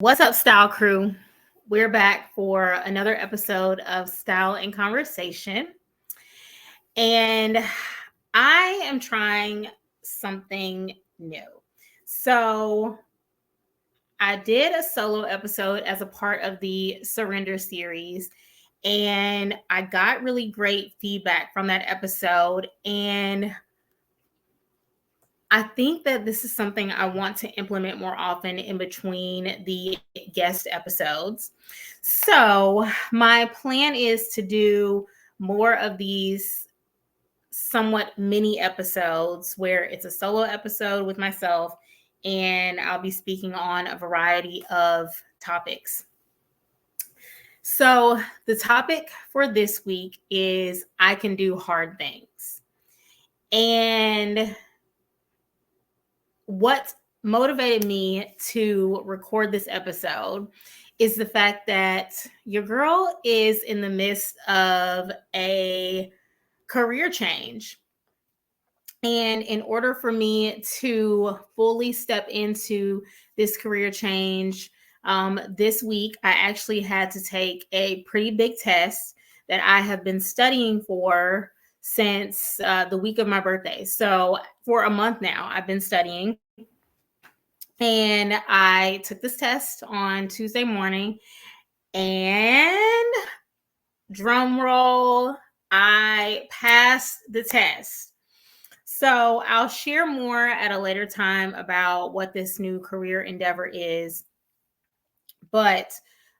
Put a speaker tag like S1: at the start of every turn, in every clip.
S1: What's up, Style Crew? We're back for another episode of Style and Conversation. And I am trying something new. So, I did a solo episode as a part of the Surrender series, and I got really great feedback from that episode. And I think that this is something I want to implement more often in between the guest episodes. So, my plan is to do more of these somewhat mini episodes where it's a solo episode with myself and I'll be speaking on a variety of topics. So, the topic for this week is I can do hard things. And what motivated me to record this episode is the fact that your girl is in the midst of a career change. And in order for me to fully step into this career change, this week, I actually had to take a pretty big test that I have been studying for since the week of my birthday. So, for a month now, I've been studying. And I took this test on Tuesday morning, and drum roll, I passed the test. So I'll share more at a later time about what this new career endeavor is. But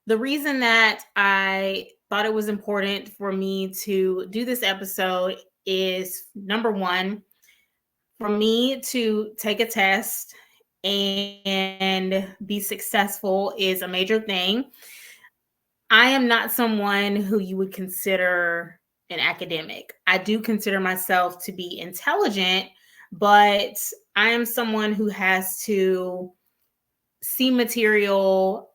S1: the reason that I thought it was important for me to do this episode is number one, for me to take a test and be successful is a major thing. I am not someone who you would consider an academic. I do consider myself to be intelligent, but I am someone who has to see material.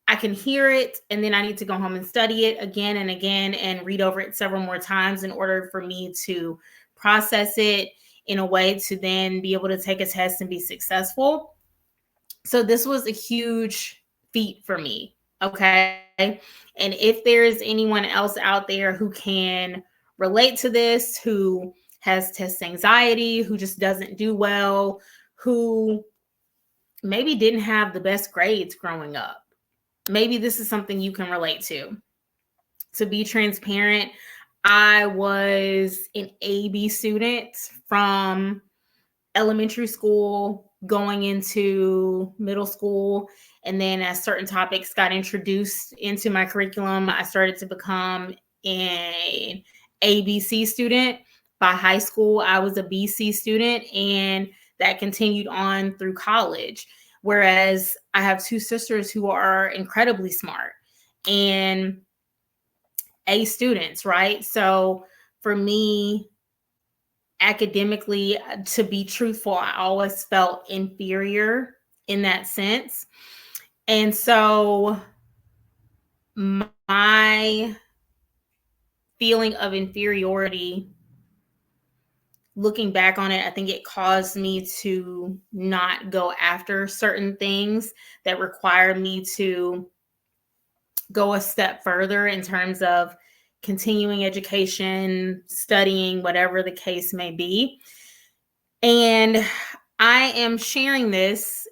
S1: I can hear it, and then I need to go home and study it again and again and read over it several more times in order for me to process it in a way to then be able to take a test and be successful. So this was a huge feat for me. Okay. And if there is anyone else out there who can relate to this, who has test anxiety, who just doesn't do well, who maybe didn't have the best grades growing up, maybe this is something you can relate to. To be transparent, I was an AB student from elementary school going into middle school. And then as certain topics got introduced into my curriculum, I started to become an ABC student. By high school, I was a BC student, and that continued on through college. Whereas I have two sisters who are incredibly smart and A students, right? So for me, academically, to be truthful, I always felt inferior in that sense. And so my feeling of inferiority, looking back on it, I think it caused me to not go after certain things that require me to go a step further in terms of continuing education, studying, whatever the case may be. And I am sharing this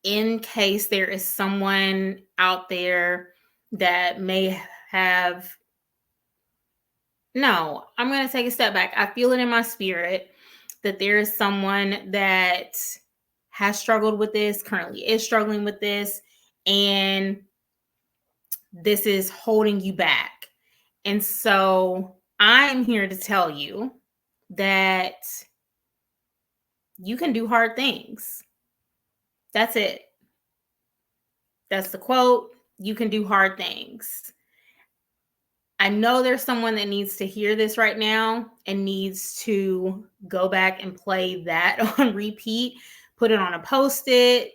S1: in case there is someone out there that may have. No, I'm going to take a step back. I feel it in my spirit that there is someone that has struggled with this, currently is struggling with this, and this is holding you back. And so I'm here to tell you that you can do hard things. That's it. That's the quote. You can do hard things. I know there's someone that needs to hear this right now and needs to go back and play that on repeat. Put it on a Post-it,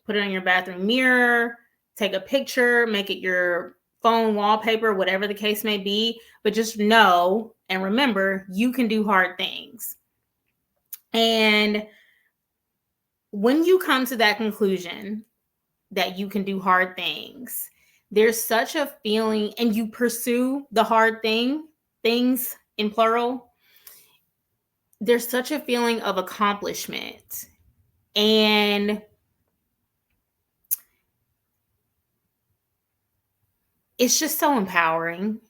S1: put it on your bathroom mirror, take a picture, make it your phone wallpaper, whatever the case may be. But just know and remember, you can do hard things. And when you come to that conclusion, that you can do hard things, there's such a feeling, and you pursue the hard things in plural, there's such a feeling of accomplishment. And it's just so empowering.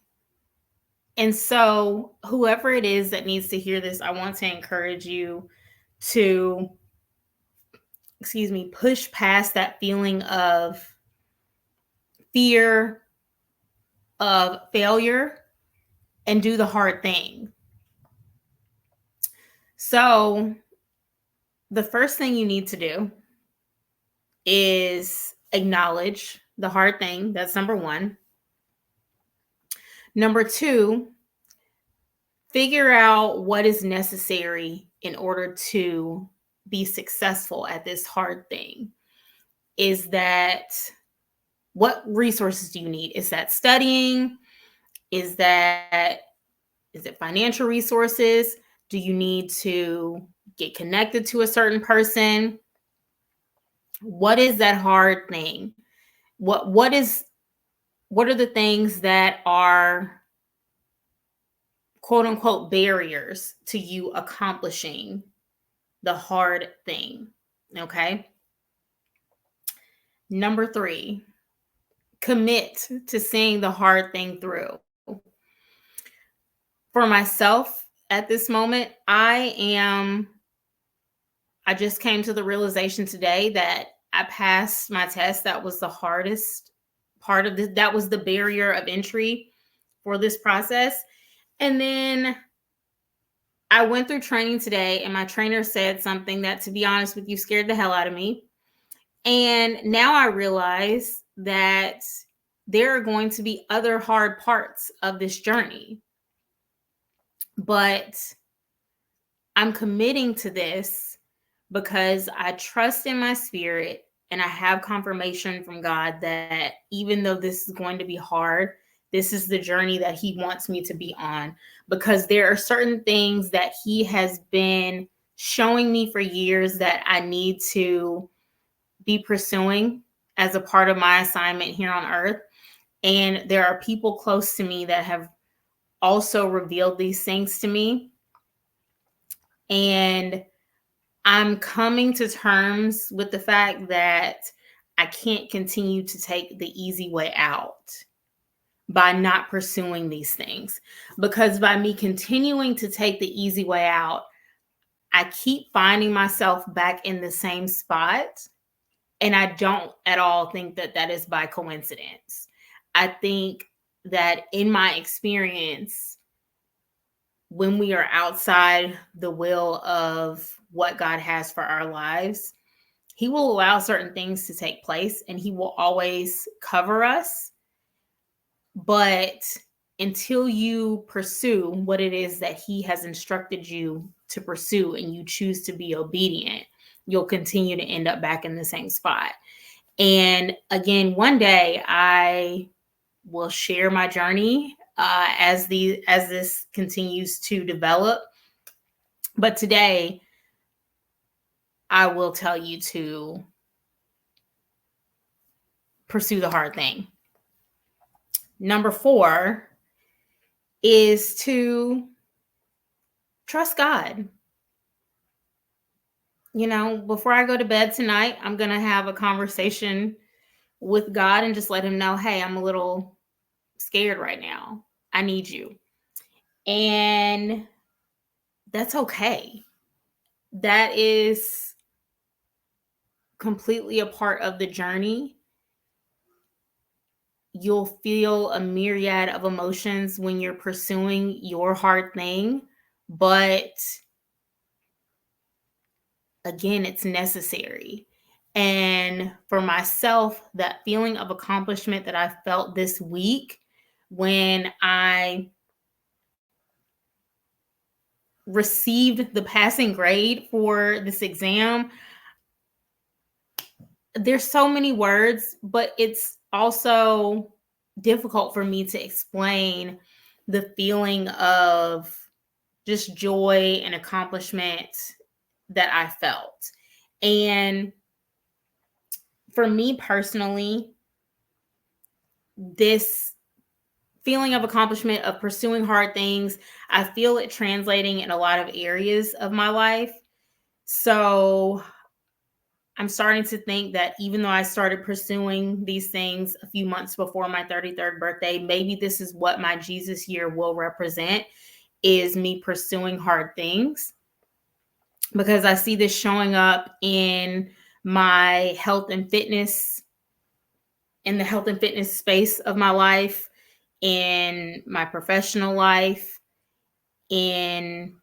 S1: And so, whoever it is that needs to hear this, I want to encourage you to, push past that feeling of fear of failure and do the hard thing. So, the first thing you need to do is acknowledge the hard thing. That's number one. Number two, figure out what is necessary in order to be successful at this hard thing. Is that, what resources do you need? Is that studying? Is it financial resources? Do you need to get connected to a certain person? What is that hard thing? What are the things that are quote unquote barriers to you accomplishing the hard thing? Okay. Number three, commit to seeing the hard thing through. For myself at this moment, I just came to the realization today that I passed my test. That was the hardest part of this. That was the barrier of entry for this process. And then I went through training today, and my trainer said something that, to be honest with you, scared the hell out of me. And now I realize that there are going to be other hard parts of this journey. But I'm committing to this because I trust in my spirit, and I have confirmation from God that even though this is going to be hard, this is the journey that He wants me to be on, because there are certain things that He has been showing me for years that I need to be pursuing as a part of my assignment here on earth. And there are people close to me that have also revealed these things to me. And I'm coming to terms with the fact that I can't continue to take the easy way out by not pursuing these things. Because by me continuing to take the easy way out, I keep finding myself back in the same spot. And I don't at all think that that is by coincidence. I think that in my experience, when we are outside the will of what God has for our lives, He will allow certain things to take place, and He will always cover us. But until you pursue what it is that He has instructed you to pursue, and you choose to be obedient, you'll continue to end up back in the same spot. And again, one day I will share my journey as this continues to develop. But today, I will tell you to pursue the hard thing. Number 4 is to trust God. You know, before I go to bed tonight, I'm going to have a conversation with God and just let Him know, hey, I'm a little scared right now. I need you. And that's okay. That is completely a part of the journey. You'll feel a myriad of emotions when you're pursuing your hard thing, but again, it's necessary. And for myself, that feeling of accomplishment that I felt this week when I received the passing grade for this exam, there's so many words, but it's also difficult for me to explain the feeling of just joy and accomplishment that I felt. And for me personally, this feeling of accomplishment of pursuing hard things, I feel it translating in a lot of areas of my life. So I'm starting to think that even though I started pursuing these things a few months before my 33rd birthday, maybe this is what my Jesus year will represent, is me pursuing hard things. Because I see this showing up in my health and fitness, in the health and fitness space of my life, in my professional life, in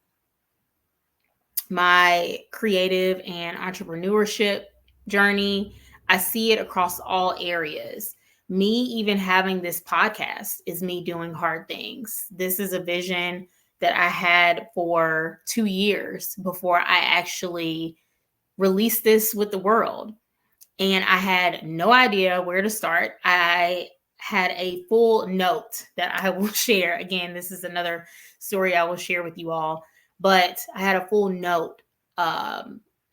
S1: my creative and entrepreneurship journey. I see it across all areas. Me even having this podcast is me doing hard things. This is a vision that I had for 2 years before I actually released this with the world. And I had no idea where to start. I had a full note that I will share. Again, this is another story I will share with you all. But I had a full note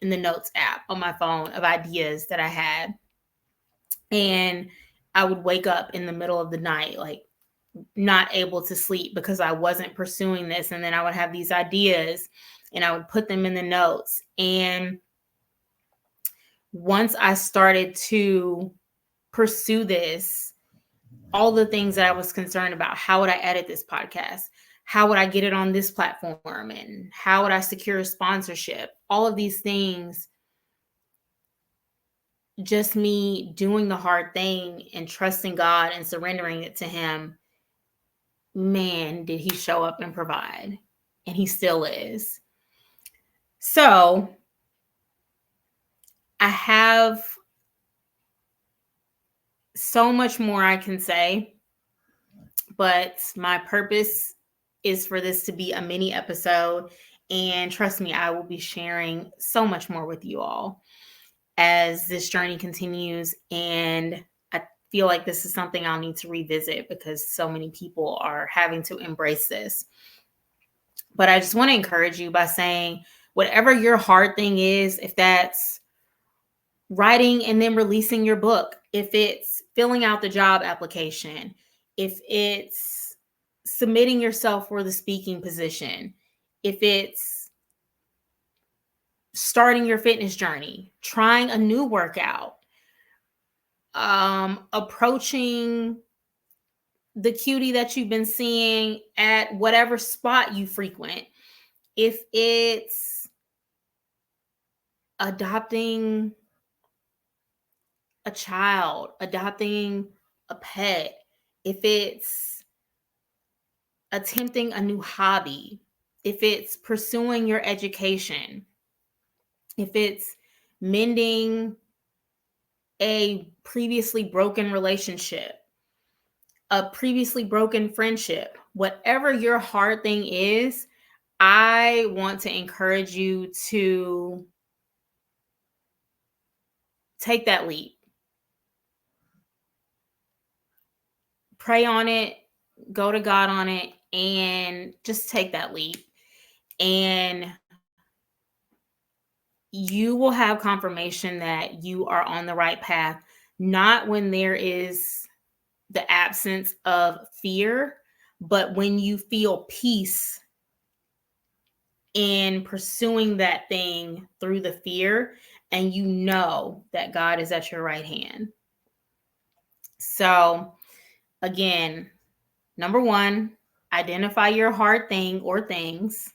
S1: in the notes app on my phone of ideas that I had. And I would wake up in the middle of the night, like not able to sleep because I wasn't pursuing this. And then I would have these ideas and I would put them in the notes. And once I started to pursue this, all the things that I was concerned about, how would I edit this podcast? How would I get it on this platform? And how would I secure a sponsorship? All of these things, just me doing the hard thing and trusting God and surrendering it to Him, man, did He show up and provide. And He still is. So I have so much more I can say, but my purpose is for this to be a mini episode. And trust me, I will be sharing so much more with you all as this journey continues. And I feel like this is something I'll need to revisit because so many people are having to embrace this. But I just want to encourage you by saying, whatever your hard thing is, if that's writing and then releasing your book, if it's filling out the job application, if it's submitting yourself for the speaking position, if it's starting your fitness journey, trying a new workout, approaching the cutie that you've been seeing at whatever spot you frequent, if it's adopting a child, adopting a pet, if it's attempting a new hobby, if it's pursuing your education, if it's mending a previously broken relationship, a previously broken friendship, whatever your hard thing is, I want to encourage you to take that leap. Pray on it, go to God on it, and just take that leap. And you will have confirmation that you are on the right path, not when there is the absence of fear, but when you feel peace in pursuing that thing through the fear, and you know that God is at your right hand. So again, number one, identify your hard thing or things.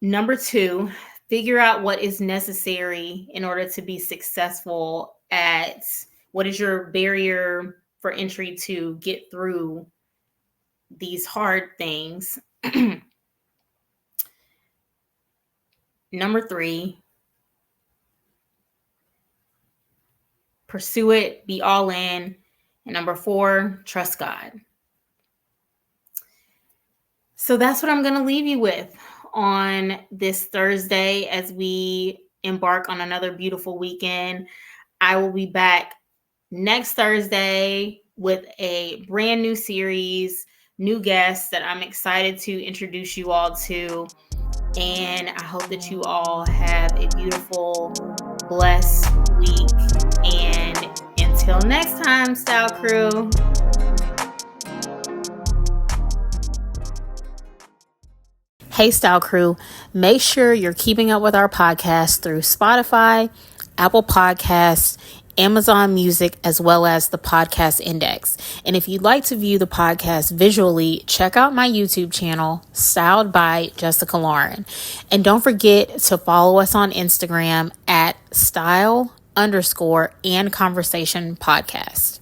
S1: Number two, figure out what is necessary in order to be successful at what is your barrier for entry to get through these hard things. Number three, pursue it, be all in. And number four, trust God. So that's what I'm going to leave you with on this Thursday as we embark on another beautiful weekend. I will be back next Thursday with a brand new series, new guests that I'm excited to introduce you all to. And I hope that you all have a beautiful, blessed week. And until next time, Style Crew. Hey, Style Crew. Make sure you're keeping up with our podcast through Spotify, Apple Podcasts, Amazon Music, as well as the Podcast Index. And if you'd like to view the podcast visually, check out my YouTube channel, Styled by Jessica Lauren. And don't forget to follow us on Instagram at style_and conversation podcast.